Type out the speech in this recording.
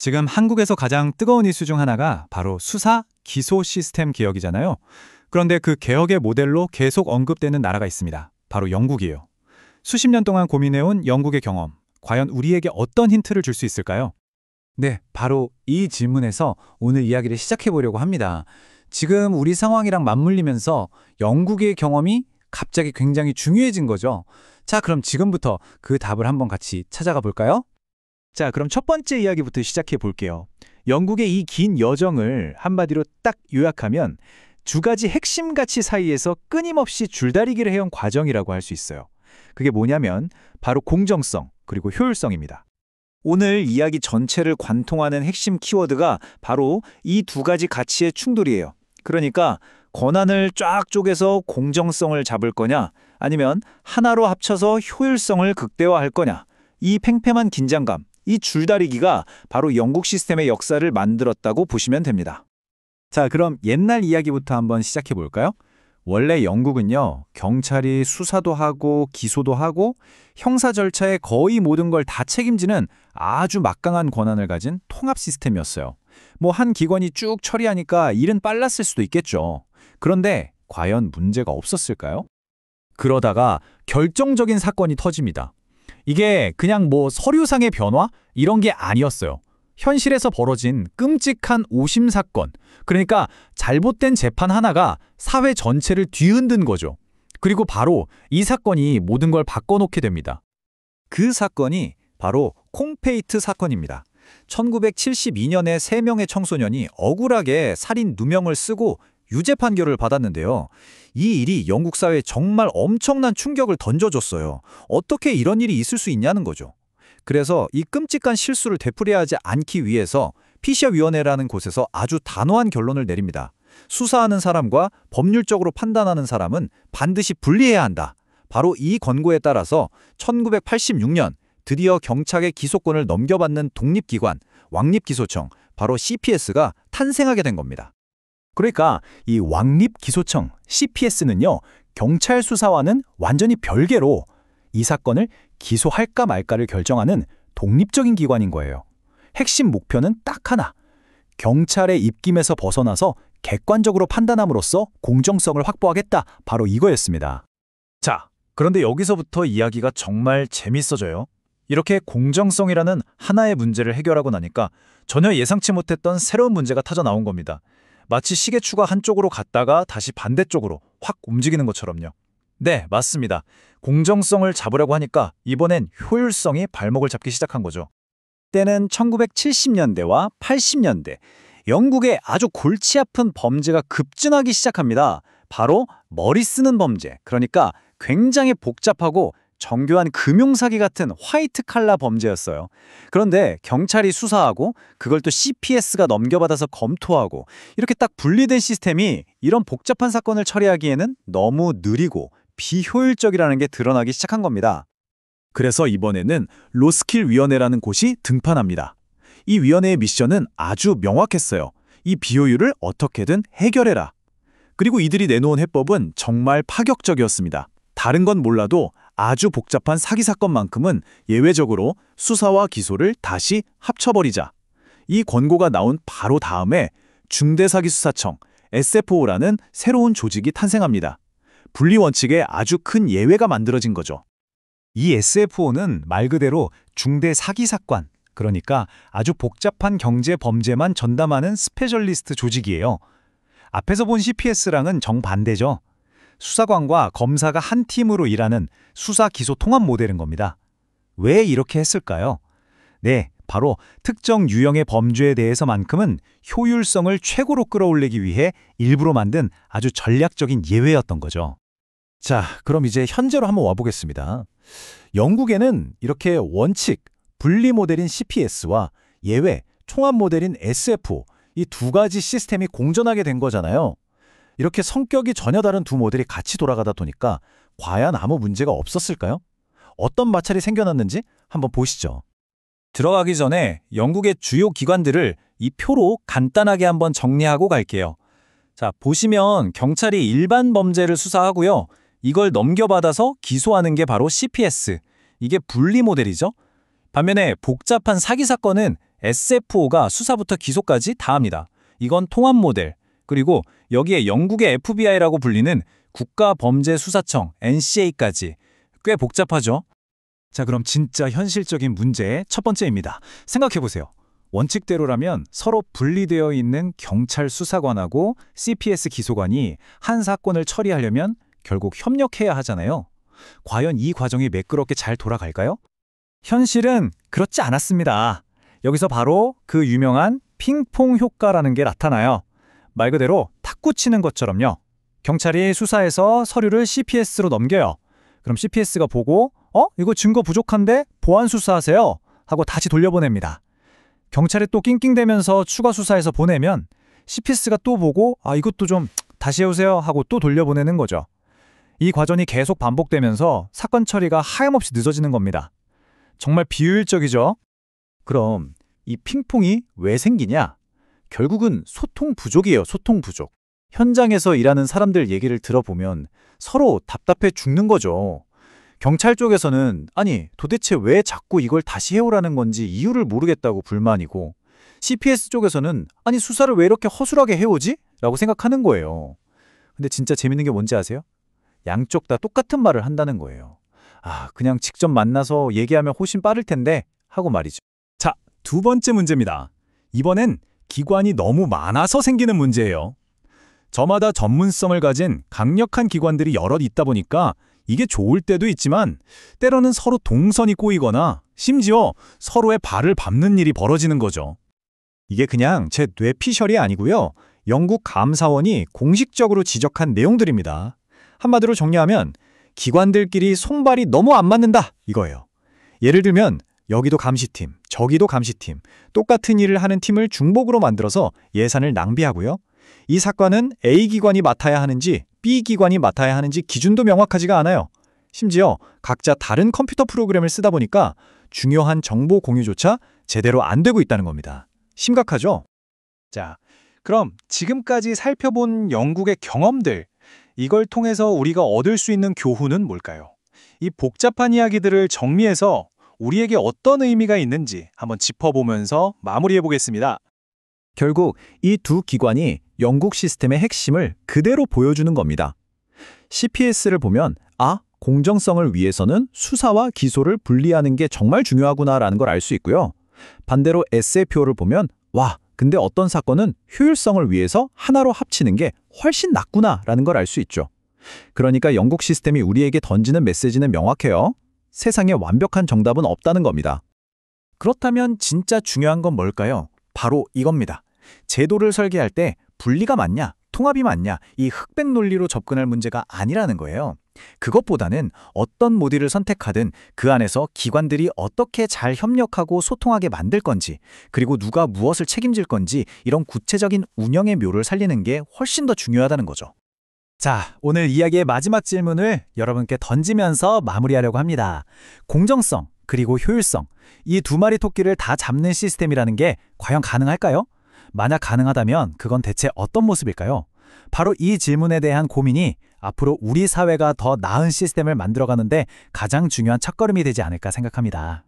지금 한국에서 가장 뜨거운 이슈 중 하나가 바로 수사, 기소 시스템 개혁이잖아요. 그런데 그 개혁의 모델로 계속 언급되는 나라가 있습니다. 바로 영국이에요. 수십 년 동안 고민해온 영국의 경험, 과연 우리에게 어떤 힌트를 줄 수 있을까요? 네, 바로 이 질문에서 오늘 이야기를 시작해 보려고 합니다. 지금 우리 상황이랑 맞물리면서 영국의 경험이 갑자기 굉장히 중요해진 거죠. 자, 그럼 지금부터 그 답을 한번 같이 찾아가 볼까요? 자, 그럼 첫 번째 이야기부터 시작해 볼게요. 영국의 이 긴 여정을 한마디로 딱 요약하면 두 가지 핵심 가치 사이에서 끊임없이 줄다리기를 해온 과정이라고 할 수 있어요. 그게 뭐냐면 바로 공정성 그리고 효율성입니다. 오늘 이야기 전체를 관통하는 핵심 키워드가 바로 이 두 가지 가치의 충돌이에요. 그러니까 권한을 쫙 쪼개서 공정성을 잡을 거냐, 아니면 하나로 합쳐서 효율성을 극대화할 거냐, 이 팽팽한 긴장감, 이 줄다리기가 바로 영국 시스템의 역사를 만들었다고 보시면 됩니다. 자, 그럼 옛날 이야기부터 한번 시작해 볼까요? 원래 영국은요, 경찰이 수사도 하고 기소도 하고 형사 절차의 거의 모든 걸 다 책임지는 아주 막강한 권한을 가진 통합 시스템이었어요. 뭐 한 기관이 쭉 처리하니까 일은 빨랐을 수도 있겠죠. 그런데 과연 문제가 없었을까요? 그러다가 결정적인 사건이 터집니다. 이게 그냥 뭐 서류상의 변화? 이런 게 아니었어요. 현실에서 벌어진 끔찍한 오심 사건. 그러니까 잘못된 재판 하나가 사회 전체를 뒤흔든 거죠. 그리고 바로 이 사건이 모든 걸 바꿔놓게 됩니다. 그 사건이 바로 콩페이트 사건입니다. 1972년에 3명의 청소년이 억울하게 살인 누명을 쓰고 유죄 판결을 받았는데요. 이 일이 영국 사회에 정말 엄청난 충격을 던져줬어요. 어떻게 이런 일이 있을 수 있냐는 거죠. 그래서 이 끔찍한 실수를 되풀이하지 않기 위해서 피셔위원회라는 곳에서 아주 단호한 결론을 내립니다. 수사하는 사람과 법률적으로 판단하는 사람은 반드시 분리해야 한다. 바로 이 권고에 따라서 1986년 드디어 경찰의 기소권을 넘겨받는 독립기관, 왕립기소청, 바로 CPS가 탄생하게 된 겁니다. 그러니까 이 왕립기소청, CPS는요, 경찰 수사와는 완전히 별개로 이 사건을 기소할까 말까를 결정하는 독립적인 기관인 거예요. 핵심 목표는 딱 하나. 경찰의 입김에서 벗어나서 객관적으로 판단함으로써 공정성을 확보하겠다. 바로 이거였습니다. 자, 그런데 여기서부터 이야기가 정말 재밌어져요. 이렇게 공정성이라는 하나의 문제를 해결하고 나니까 전혀 예상치 못했던 새로운 문제가 터져 나온 겁니다. 마치 시계추가 한쪽으로 갔다가 다시 반대쪽으로 확 움직이는 것처럼요. 네, 맞습니다. 공정성을 잡으려고 하니까 이번엔 효율성이 발목을 잡기 시작한 거죠. 때는 1970년대와 80년대, 영국에 아주 골치 아픈 범죄가 급증하기 시작합니다. 바로 머리 쓰는 범죄, 그러니까 굉장히 복잡하고 정교한 금융사기 같은 화이트 칼라 범죄였어요. 그런데 경찰이 수사하고 그걸 또 CPS가 넘겨받아서 검토하고 이렇게 딱 분리된 시스템이 이런 복잡한 사건을 처리하기에는 너무 느리고 비효율적이라는 게 드러나기 시작한 겁니다. 그래서 이번에는 로스킬 위원회라는 곳이 등판합니다. 이 위원회의 미션은 아주 명확했어요. 이 비효율을 어떻게든 해결해라. 그리고 이들이 내놓은 해법은 정말 파격적이었습니다. 다른 건 몰라도 아주 복잡한 사기 사건만큼은 예외적으로 수사와 기소를 다시 합쳐버리자. 이 권고가 나온 바로 다음에 중대사기수사청, SFO라는 새로운 조직이 탄생합니다. 분리 원칙에 아주 큰 예외가 만들어진 거죠. 이 SFO는 말 그대로 중대 사기 사건, 그러니까 아주 복잡한 경제 범죄만 전담하는 스페셜리스트 조직이에요. 앞에서 본 CPS랑은 정반대죠. 수사관과 검사가 한 팀으로 일하는 수사 기소 통합 모델인 겁니다. 왜 이렇게 했을까요? 네, 바로 특정 유형의 범죄에 대해서만큼은 효율성을 최고로 끌어올리기 위해 일부러 만든 아주 전략적인 예외였던 거죠. 자, 그럼 이제 현재로 한번 와보겠습니다. 영국에는 이렇게 원칙, 분리 모델인 CPS와 예외, 총합 모델인 SFO, 이 두 가지 시스템이 공존하게 된 거잖아요. 이렇게 성격이 전혀 다른 두 모델이 같이 돌아가다 보니까 과연 아무 문제가 없었을까요? 어떤 마찰이 생겨났는지 한번 보시죠. 들어가기 전에 영국의 주요 기관들을 이 표로 간단하게 한번 정리하고 갈게요. 자, 보시면 경찰이 일반 범죄를 수사하고요. 이걸 넘겨받아서 기소하는 게 바로 CPS. 이게 분리 모델이죠. 반면에 복잡한 사기 사건은 SFO가 수사부터 기소까지 다 합니다. 이건 통합 모델. 그리고 여기에 영국의 FBI라고 불리는 국가범죄수사청 NCA까지. 꽤 복잡하죠? 자, 그럼 진짜 현실적인 문제의 첫 번째입니다. 생각해보세요. 원칙대로라면 서로 분리되어 있는 경찰 수사관하고 CPS 기소관이 한 사건을 처리하려면 결국 협력해야 하잖아요. 과연 이 과정이 매끄럽게 잘 돌아갈까요? 현실은 그렇지 않았습니다. 여기서 바로 그 유명한 핑퐁 효과라는 게 나타나요. 말 그대로 탁구 치는 것처럼요. 경찰이 수사해서 서류를 CPS로 넘겨요. 그럼 CPS가 보고 이거 증거 부족한데 보안 수사하세요 하고 다시 돌려보냅니다. 경찰이 또 낑낑대면서 추가 수사해서 보내면 CPS가 또 보고 이것도 좀 다시 해오세요 하고 또 돌려보내는 거죠. 이 과정이 계속 반복되면서 사건 처리가 하염없이 늦어지는 겁니다. 정말 비효율적이죠? 그럼 이 핑퐁이 왜 생기냐? 결국은 소통 부족이에요, 소통 부족. 현장에서 일하는 사람들 얘기를 들어보면 서로 답답해 죽는 거죠. 경찰 쪽에서는 도대체 왜 자꾸 이걸 다시 해오라는 건지 이유를 모르겠다고 불만이고, CPS 쪽에서는 수사를 왜 이렇게 허술하게 해오지? 라고 생각하는 거예요. 근데 진짜 재밌는 게 뭔지 아세요? 양쪽 다 똑같은 말을 한다는 거예요. 그냥 직접 만나서 얘기하면 훨씬 빠를 텐데 하고 말이죠. 자, 두 번째 문제입니다. 이번엔 기관이 너무 많아서 생기는 문제예요. 저마다 전문성을 가진 강력한 기관들이 여럿 있다 보니까 이게 좋을 때도 있지만 때로는 서로 동선이 꼬이거나 심지어 서로의 발을 밟는 일이 벌어지는 거죠. 이게 그냥 제 뇌피셜이 아니고요. 영국 감사원이 공식적으로 지적한 내용들입니다. 한마디로 정리하면 기관들끼리 손발이 너무 안 맞는다 이거예요. 예를 들면 여기도 감시팀, 저기도 감시팀, 똑같은 일을 하는 팀을 중복으로 만들어서 예산을 낭비하고요. 이 사건은 A 기관이 맡아야 하는지 B 기관이 맡아야 하는지 기준도 명확하지가 않아요. 심지어 각자 다른 컴퓨터 프로그램을 쓰다 보니까 중요한 정보 공유조차 제대로 안 되고 있다는 겁니다. 심각하죠? 자, 그럼 지금까지 살펴본 영국의 경험들, 이걸 통해서 우리가 얻을 수 있는 교훈은 뭘까요? 이 복잡한 이야기들을 정리해서 우리에게 어떤 의미가 있는지 한번 짚어보면서 마무리해보겠습니다. 결국 이 두 기관이 영국 시스템의 핵심을 그대로 보여주는 겁니다. CPS를 보면 공정성을 위해서는 수사와 기소를 분리하는 게 정말 중요하구나라는 걸 알 수 있고요. 반대로 SFO를 보면 근데 어떤 사건은 효율성을 위해서 하나로 합치는 게 훨씬 낫구나라는 걸 알 수 있죠. 그러니까 영국 시스템이 우리에게 던지는 메시지는 명확해요. 세상에 완벽한 정답은 없다는 겁니다. 그렇다면 진짜 중요한 건 뭘까요? 바로 이겁니다. 제도를 설계할 때 분리가 맞냐, 통합이 맞냐, 이 흑백 논리로 접근할 문제가 아니라는 거예요. 그것보다는 어떤 모델을 선택하든 그 안에서 기관들이 어떻게 잘 협력하고 소통하게 만들 건지, 그리고 누가 무엇을 책임질 건지 이런 구체적인 운영의 묘를 살리는 게 훨씬 더 중요하다는 거죠. 자, 오늘 이야기의 마지막 질문을 여러분께 던지면서 마무리하려고 합니다. 공정성, 그리고 효율성, 이 두 마리 토끼를 다 잡는 시스템이라는 게 과연 가능할까요? 만약 가능하다면 그건 대체 어떤 모습일까요? 바로 이 질문에 대한 고민이 앞으로 우리 사회가 더 나은 시스템을 만들어가는데 가장 중요한 첫걸음이 되지 않을까 생각합니다.